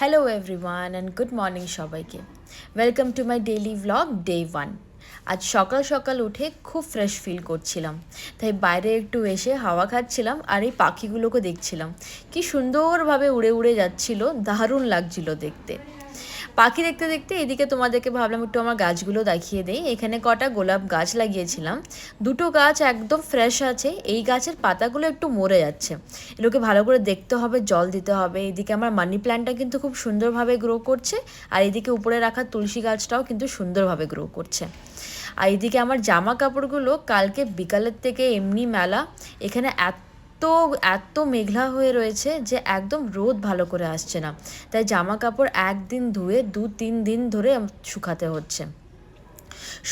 Hello everyone and good morning সবাইকে। Welcome to my daily vlog day 1। আজ সকাল সকাল উঠে খুব ফ্রেশ ফিল করছিলাম, তাই বাইরে একটু এসে হাওয়া খাচ্ছিলাম আর এই পাখিগুলোকে দেখছিলাম কি সুন্দরভাবে উড়ে উড়ে যাচ্ছিল, দারুণ লাগছিল দেখতে। পাখি দেখতে দেখতে এদিকে তোমাদেরকে ভাবলাম একটু আমার গাছগুলো দেখিয়ে দেই। এখানে কটা গোলাপ গাছ লাগিয়েছিলাম, দুটো গাছ একদম ফ্রেশ আছে, এই গাছের পাতাগুলো একটু মরে যাচ্ছে, এগুলোকে ভালো করে দেখতে হবে, জল দিতে হবে। এদিকে আমার মানি প্ল্যান্টটা কিন্তু খুব সুন্দরভাবে গ্রো করছে, আর এদিকে উপরে রাখা তুলসী গাছটাও কিন্তু সুন্দরভাবে গ্রো করছে। আর এদিকে আমার জামা কাপড়গুলো কালকে বিকালের থেকে এমনি মেলা, এখানে এত এত মেঘলা হয়ে রয়েছে যে একদম রোদ ভালো করে আসছে না, তাই জামা কাপড় একদিন ধুয়ে 2-3 দিন ধরে শুকাতে হচ্ছে।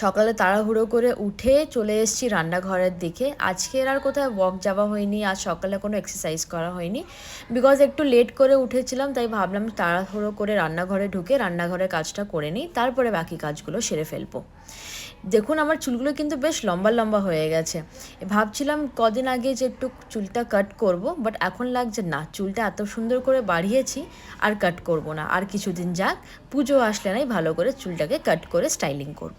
সকালে তাড়াহুড়ো করে উঠে চলে এসেছি রান্নাঘরের দিকে। আজকের আর কোথাও ওয়াক যাওয়া হয়নি, আজ সকালে কোনো এক্সারসাইজ করা হয়নি, বিকজ একটু লেট করে উঠেছিলাম, তাই ভাবলাম তাড়াহুড়ো করে রান্নাঘরে ঢুকে রান্নাঘরের কাজটা করে নিই, তারপরে বাকি কাজগুলো সেরে ফেলবো। দেখুন আমার চুলগুলো কিন্তু বেশ লম্বা লম্বা হয়ে গেছে। ভাবছিলাম কদিন আগে যে একটু চুলটা কাট করব, বাট এখন লাগছে না, চুলটা এত সুন্দর করে বাড়িয়েছি আর কাট করব না, আর কিছুদিন যাক, পুজো আসলে নাই ভালো করে চুলটাকে কাট করে স্টাইলিং করব।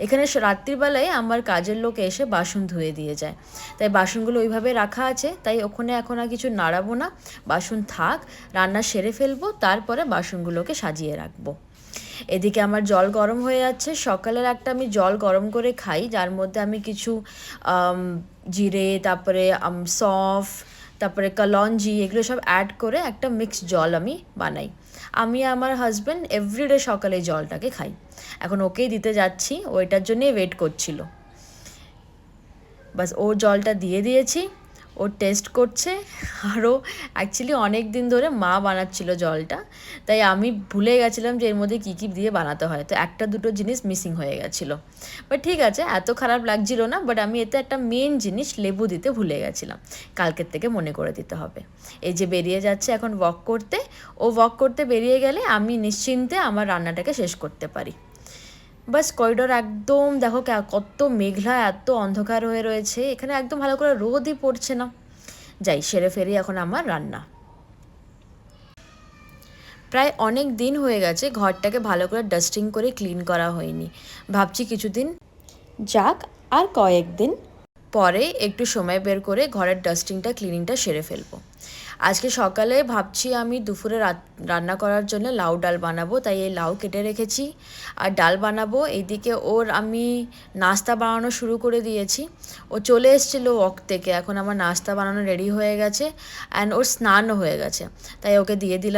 এখানে রাত্রিবেলায় আমার কাজের লোক এসে বাসন ধুয়ে দিয়ে যায়, তাই বাসনগুলো ওইভাবে রাখা আছে, তাই ওখানে এখন আর কিছু নাড়াবো না, বাসন থাক, রান্না সেরে ফেলবো, তারপরে বাসনগুলোকে সাজিয়ে রাখবো। এদিকে আমার জল গরম হয়ে যাচ্ছে। সকালের একটা আমি জল গরম করে খাই, যার মধ্যে আমি কিছু জিরে, তারপরে সফ, তারপরে কলঞ্জি, এগুলো সব অ্যাড করে একটা মিক্সড জল আমি বানাই। আমি আমার হাজব্যান্ড এভরিডে সকালে জলটাকে খাই। এখন ওকেই দিতে যাচ্ছি, ওইটার জন্যই ওয়েট করছিল। বাস ওর জলটা দিয়ে দিয়েছি, ও টেস্ট করছে। আরও অ্যাকচুয়ালি অনেক দিন ধরে মা বানাচ্ছিল জলটা, তাই আমি ভুলে গেছিলাম যে এর মধ্যে কী কী দিয়ে বানাতে হয়, তো একটা দুটো জিনিস মিসিং হয়ে গেছিলো। বাট ঠিক আছে, এত খারাপ লাগছিল না, বাট আমি এতে একটা মেন জিনিস লেবু দিতে ভুলে গেছিলাম, কালকের থেকে মনে করে দিতে হবে। এই যে বেরিয়ে যাচ্ছে এখন ওয়াক করতে, ও ওয়াক করতে বেরিয়ে গেলে আমি নিশ্চিন্তে আমার রান্নাটাকে শেষ করতে পারি। বাস করিডোর একদম দেখো কত মেঘলা, এত অন্ধকার হয়ে রয়েছে, এখানে একদম ভালো করে রোদই পড়ছে না। যাই সেরে ফেরি এখন আমার রান্না। প্রায় অনেক দিন হয়ে গেছে ঘরটাকে ভালো করে ডাস্টিং করে ক্লিন করা হয়নি, ভাবছি কিছুদিন যাক, আর কয়েকদিন পরে একটু সময় বের করে ঘরের ডাস্টিংটা ক্লিনিংটা সেরে ফেলবো। আজকে সকালে ভাবছি আমি দুপুরে রান্না করার জন্য লাউ ডাল বানাবো, তাই এই লাউ কেটে রেখেছি আর ডাল বানাবো। এইদিকে ওর আমি নাস্তা বানানো শুরু করে দিয়েছি, ও চলে এসেছিলো ওয়াক থেকে, এখন আমার নাস্তা বানানো রেডি হয়ে গেছে অ্যান্ড ওর স্নানও হয়ে গেছে, তাই ওকে দিয়ে দিলাম